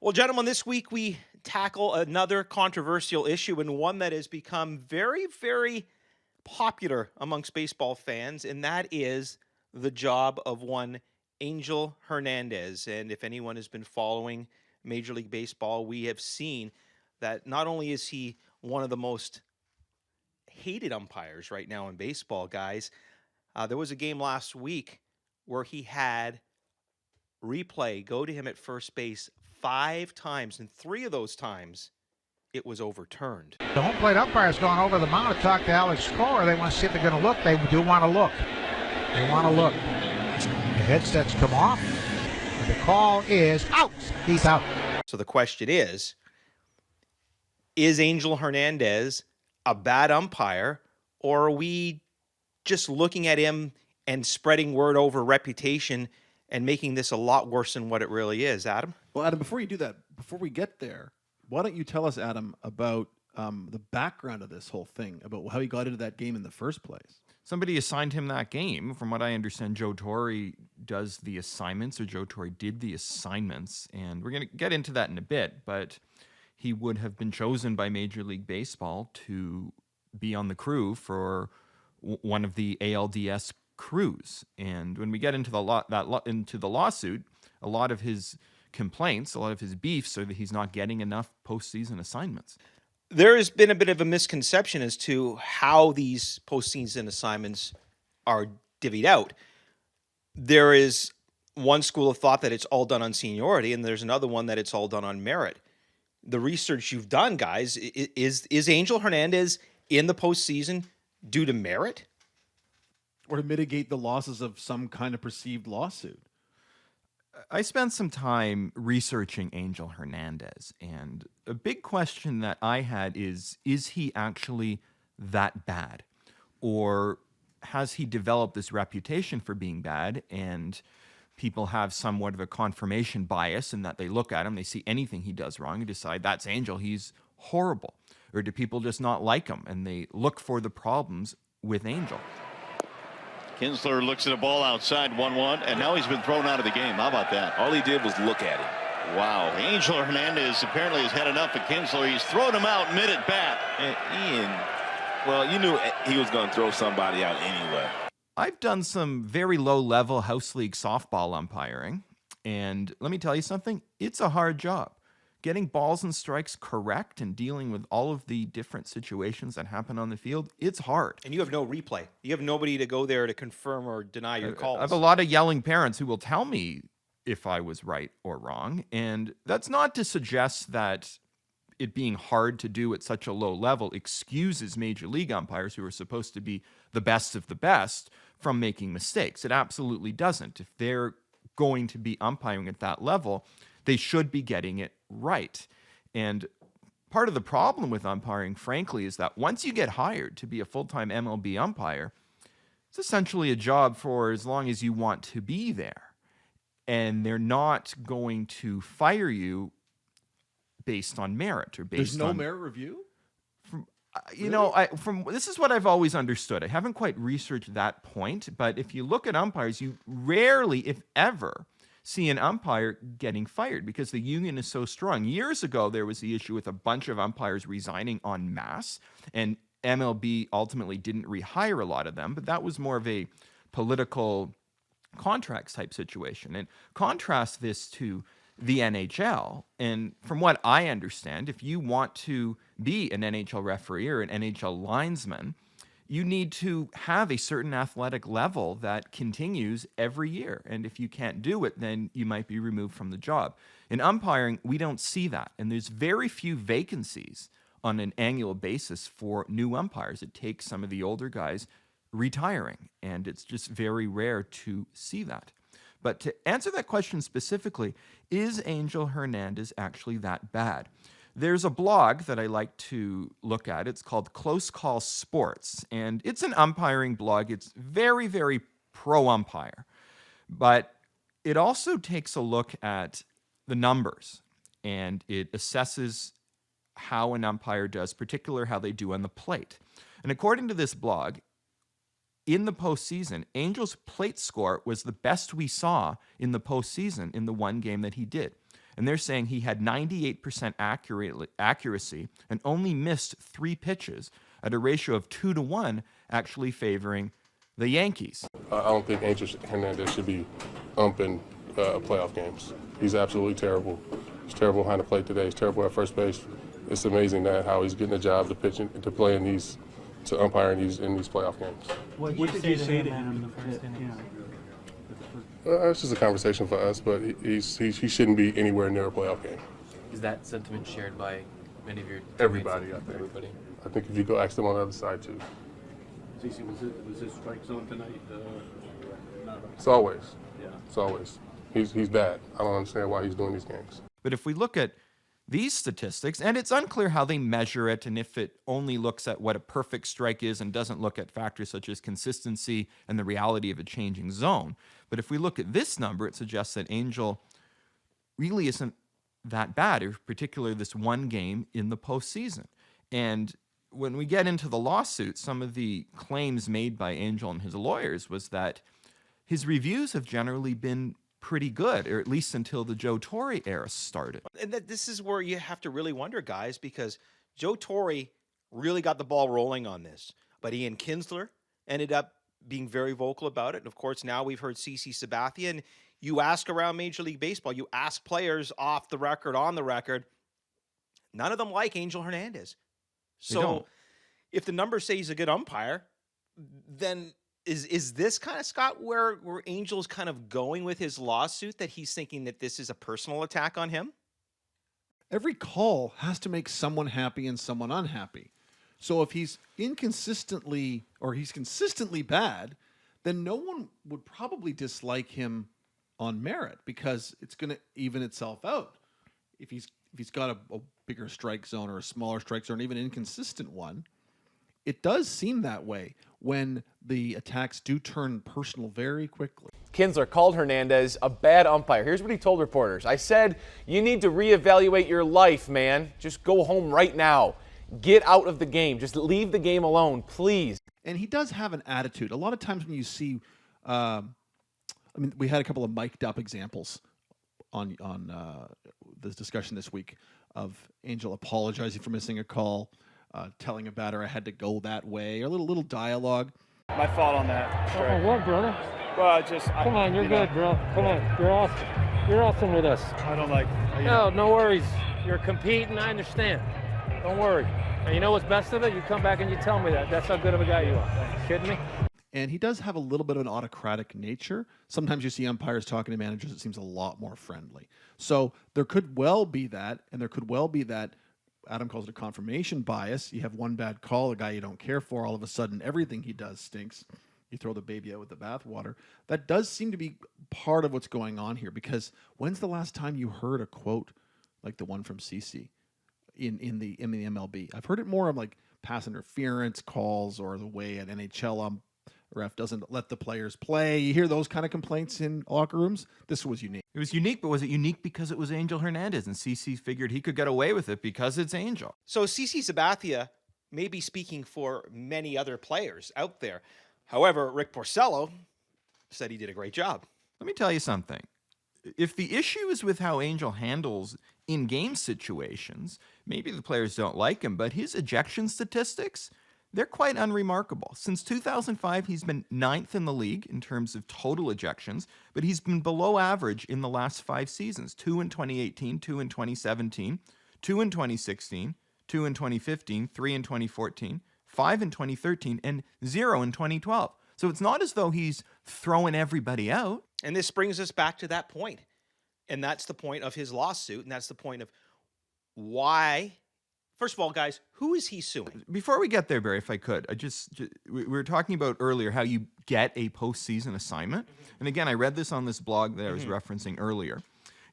Well, gentlemen, this week we tackle another controversial issue and one that has become very, very popular amongst baseball fans, and that is the job of one Angel Hernandez. And if anyone has been following Major League Baseball, we have seen that not only is he one of the most hated umpires right now in baseball, guys, there was a game last week where he had replay go to him at first base 5 times, and 3 of those times it was overturned. The home plate umpire's gone over the mound to talk to Alex Cora. They want to see if they're going to look. They do want to look. They want to look. The headsets come off. The call is out. He's out. So the question is Angel Hernandez a bad umpire, or are we just looking at him and spreading word over reputation and making this a lot worse than what it really is, Adam? Well, Adam, before you do that, before we get there, why don't you tell us, Adam, about the background of this whole thing, about how he got into that game in the first place? Somebody assigned him that game. From what I understand, Joe Torre does the assignments, or Joe Torre did the assignments, and we're going to get into that in a bit, but he would have been chosen by Major League Baseball to be on the crew for one of the ALDS crews. And when we get into the lawsuit, a lot of his complaints, a lot of his beefs are that he's not getting enough postseason assignments. There has been a bit of a misconception as to how these postseason assignments are divvied out. There is one school of thought that it's all done on seniority, and there's another one that it's all done on merit. The research you've done, guys, is Angel Hernandez in the postseason due to merit? Or to mitigate the losses of some kind of perceived lawsuit? I spent some time researching Angel Hernandez, and a big question that I had is he actually that bad? Or has he developed this reputation for being bad, and people have somewhat of a confirmation bias in that they look at him, they see anything he does wrong and decide that's Angel, he's horrible? Or do people just not like him and they look for the problems with Angel? Kinsler looks at a ball outside, 1-1, and now he's been thrown out of the game. How about that? All he did was look at him. Wow. Angel Hernandez apparently has had enough of Kinsler. He's thrown him out mid at bat. And Ian, well, you knew he was going to throw somebody out anyway. I've done some very low-level house league softball umpiring, and let me tell you something, it's a hard job. Getting balls and strikes correct and dealing with all of the different situations that happen on the field, it's hard. And you have no replay. You have nobody to go there to confirm or deny your calls. I have a lot of yelling parents who will tell me if I was right or wrong, and that's not to suggest that it being hard to do at such a low level excuses Major League umpires, who are supposed to be the best of the best, from making mistakes. It absolutely doesn't. If they're going to be umpiring at that level, they should be getting it right. And part of the problem with umpiring, frankly, is that once you get hired to be a full-time MLB umpire, it's essentially a job for as long as you want to be there. And they're not going to fire you based on merit or based There's no on merit review? This is what I've always understood. I haven't quite researched that point, but if you look at umpires, you rarely, if ever, see an umpire getting fired because the union is so strong. Years ago, there was the issue with a bunch of umpires resigning en masse, and MLB ultimately didn't rehire a lot of them, but that was more of a political contracts type situation. And contrast this to the NHL, and from what I understand, if you want to be an NHL referee or an NHL linesman, you need to have a certain athletic level that continues every year. And if you can't do it, then you might be removed from the job. In umpiring, we don't see that. And there's very few vacancies on an annual basis for new umpires. It takes some of the older guys retiring, and it's just very rare to see that. But to answer that question specifically, is Angel Hernandez actually that bad? There's a blog that I like to look at. It's called Close Call Sports, and it's an umpiring blog. It's very, very pro-umpire, but it also takes a look at the numbers, and it assesses how an umpire does, particularly how they do on the plate. And according to this blog, in the postseason, Angel's plate score was the best we saw in the postseason in the one game that he did. and they're saying he had 98% accuracy and only missed 3 pitches at a ratio of 2-1, actually favoring the Yankees. I don't think Angel Hernandez should be umping playoff games. He's absolutely terrible. He's terrible behind the plate today. He's terrible at first base. It's amazing that how he's getting a job to pitch to play in these, to umpire in these playoff games. What did you say to him in the first inning? It's just a conversation for us, but he shouldn't be anywhere near a playoff game. Is that sentiment shared by many of your teammates? Everybody, I think. Everybody. I think if you go ask them on the other side too. CC, was this strike zone tonight? It's always. Yeah. It's always. He's bad. I don't understand why he's doing these games. But if we look at these statistics, and it's unclear how they measure it, and if it only looks at what a perfect strike is and doesn't look at factors such as consistency and the reality of a changing zone. But if we look at this number, it suggests that Angel really isn't that bad, in particular this one game in the postseason. And when we get into the lawsuit, some of the claims made by Angel and his lawyers was that his reviews have generally been pretty good, or at least until the Joe Torre era started. And this is where you have to really wonder, guys, because Joe Torre really got the ball rolling on this. But Ian Kinsler ended up being very vocal about it. And, of course, now we've heard CC Sabathia. And you ask around Major League Baseball, you ask players off the record, on the record, none of them like Angel Hernandez. So if the numbers say he's a good umpire, then is this kind of, Scott, where Angel's kind of going with his lawsuit, that he's thinking that this is a personal attack on him? Every call has to make someone happy and someone unhappy. So if he's inconsistently, or he's consistently bad, then no one would probably dislike him on merit, because it's going to even itself out. If he's got a bigger strike zone or a smaller strike zone, or even an inconsistent one, it does seem that way when the attacks do turn personal very quickly. Kinsler called Hernandez a bad umpire. Here's what he told reporters. I said, you need to reevaluate your life, man. Just go home right now. Get out of the game. Just leave the game alone, please. And he does have an attitude. A lot of times when you see, I mean, we had a couple of mic'd up examples on this discussion this week of Angel apologizing for missing a call, telling a batter I had to go that way, or a little dialogue. My fault on that. Oh, what, brother? Well, come on, you're good, bro. Come on, you're awesome. You're awesome with us. I don't like. No worries. You're competing. I understand. Don't worry. And you know what's best of it? You come back and you tell me that. That's how good of a guy you are. You kidding me? And he does have a little bit of an autocratic nature. Sometimes you see umpires talking to managers, it seems a lot more friendly. So there could well be that, and there could well be that, Adam calls it a confirmation bias. You have one bad call, a guy you don't care for, all of a sudden everything he does stinks. You throw the baby out with the bathwater. That does seem to be part of what's going on here, because when's the last time you heard a quote like the one from CC in the MLB? I've heard it more of like pass interference calls, or the way an NHL ref doesn't let the players play. You hear those kind of complaints in locker rooms. This was unique. It was unique, but was it unique because it was Angel Hernandez, and CC figured he could get away with it because it's Angel? So CC Sabathia may be speaking for many other players out there. However, Rick Porcello said he did a great job. Let me tell you something. If the issue is with how Angel handles in-game situations, maybe the players don't like him, but his ejection statistics, they're quite unremarkable. Since 2005, he's been 9th in the league in terms of total ejections, but he's been below average in the last 5 seasons. 2 in 2018, 2 in 2017, 2 in 2016, 2 in 2015, 3 in 2014, 5 in 2013, and 0 in 2012. So it's not as though he's throwing everybody out. And this brings us back to that point. And that's the point of his lawsuit, and that's the point of why. First of all, guys, who is he suing? Before we get there, Barry, if I could, we were talking about earlier how you get a postseason assignment. And again, I read this on this blog that I was referencing earlier.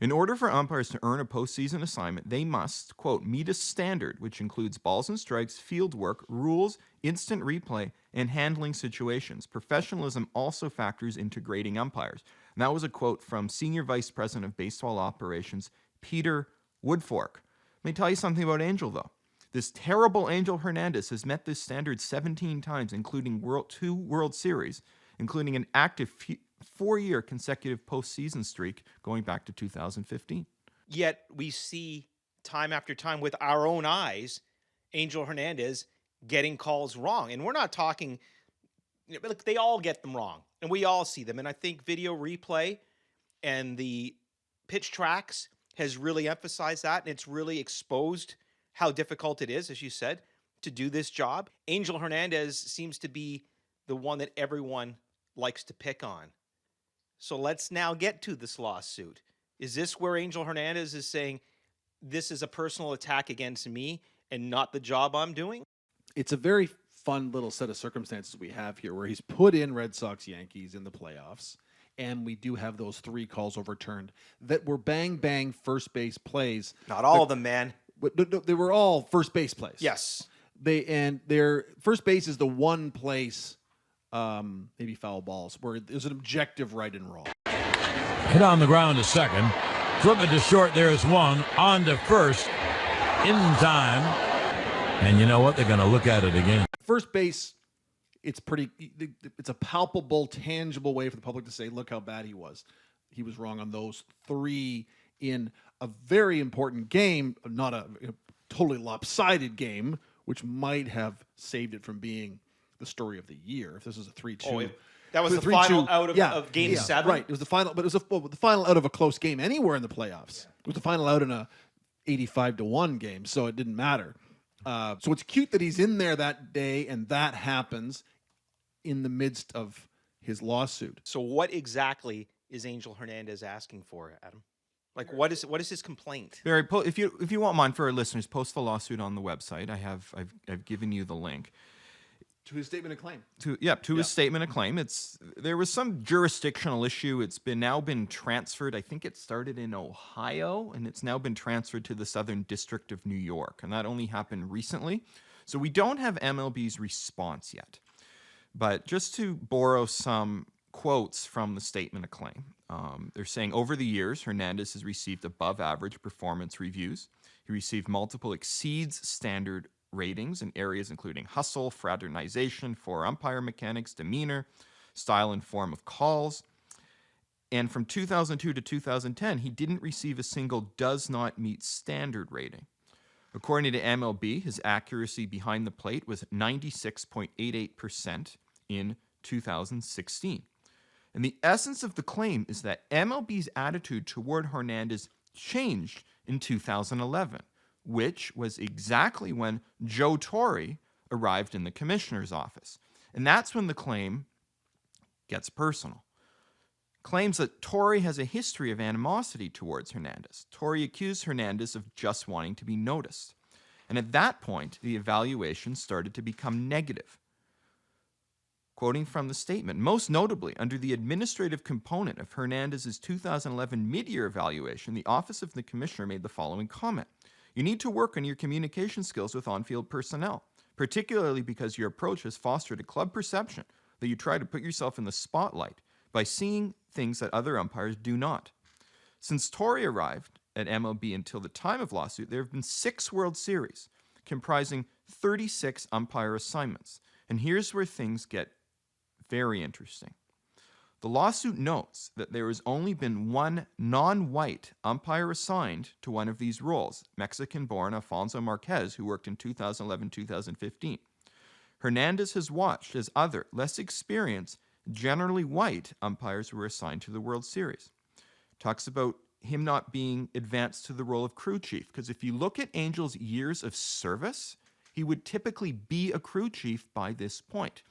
In order for umpires to earn a postseason assignment, they must, quote, meet a standard which includes balls and strikes, field work, rules, instant replay, and handling situations. Professionalism also factors into grading umpires. And that was a quote from Senior Vice President of Baseball Operations, Peter Woodfork. Let me tell you something about Angel, though. This terrible Angel Hernandez has met this standard 17 times, including 2 World Series, including an active 4-year consecutive postseason streak going back to 2015. Yet we see time after time with our own eyes, Angel Hernandez getting calls wrong. And we're not talking, look, they all get them wrong and we all see them. And I think video replay and the pitch tracks has really emphasized that. And it's really exposed how difficult it is, as you said, to do this job. Angel Hernandez seems to be the one that everyone likes to pick on. So let's now get to this lawsuit. Is this where Angel Hernandez is saying this is a personal attack against me and not the job I'm doing? It's a very fun little set of circumstances we have here where he's put in Red Sox Yankees in the playoffs, and we do have those 3 calls overturned that were bang first base plays. Not all of them, man. They were all first base plays. Yes. Their first base is the one place, maybe foul balls, where there's an objective right and wrong. Hit on the ground to second. Flip it to short. There's one. On to first. In time. And you know what? They're going to look at it again. First base, it's a palpable, tangible way for the public to say, look how bad he was. He was wrong on those 3 in a very important game, not a totally lopsided game, which might have saved it from being the story of the year if this was a 3-2. Oh, that was the final out of Game 7? Right. It was the final, but it was the final out of a close game anywhere in the playoffs. Yeah. It was the final out in a 85-1 game, so it didn't matter. So it's cute that he's in there that day, and that happens in the midst of his lawsuit. So what exactly is Angel Hernandez asking for, Adam? Like, what is his complaint? Barry, if you want mine for our listeners, post the lawsuit on the website. I've given you the link. To his statement of claim. His statement of claim. There was some jurisdictional issue. It's now been transferred. I think it started in Ohio, and it's now been transferred to the Southern District of New York, and that only happened recently. So we don't have MLB's response yet. But just to borrow some quotes from the statement of claim, they're saying, over the years, Hernandez has received above-average performance reviews. He received multiple exceeds standard ratings in areas including hustle, fraternization, for umpire mechanics, demeanor, style and form of calls. And from 2002 to 2010, he didn't receive a single does not meet standard rating. According to MLB, his accuracy behind the plate was 96.88% in 2016. And the essence of the claim is that MLB's attitude toward Hernandez changed in 2011. Which was exactly when Joe Torre arrived in the commissioner's office. And that's when the claim gets personal. Claims that Torre has a history of animosity towards Hernandez. Torre accused Hernandez of just wanting to be noticed. And at that point, the evaluation started to become negative. Quoting from the statement, most notably, under the administrative component of Hernandez's 2011 mid-year evaluation, the Office of the Commissioner made the following comment. You need to work on your communication skills with on-field personnel, particularly because your approach has fostered a club perception that you try to put yourself in the spotlight by seeing things that other umpires do not. Since Torre arrived at MLB until the time of lawsuit, there have been 6 World Series comprising 36 umpire assignments. And here's where things get very interesting. The lawsuit notes that there has only been one non-white umpire assigned to one of these roles, Mexican-born Alfonso Marquez, who worked in 2011-2015. Hernandez has watched as other, less experienced, generally white umpires were assigned to the World Series. Talks about him not being advanced to the role of crew chief, because if you look at Angel's years of service, he would typically be a crew chief by this point.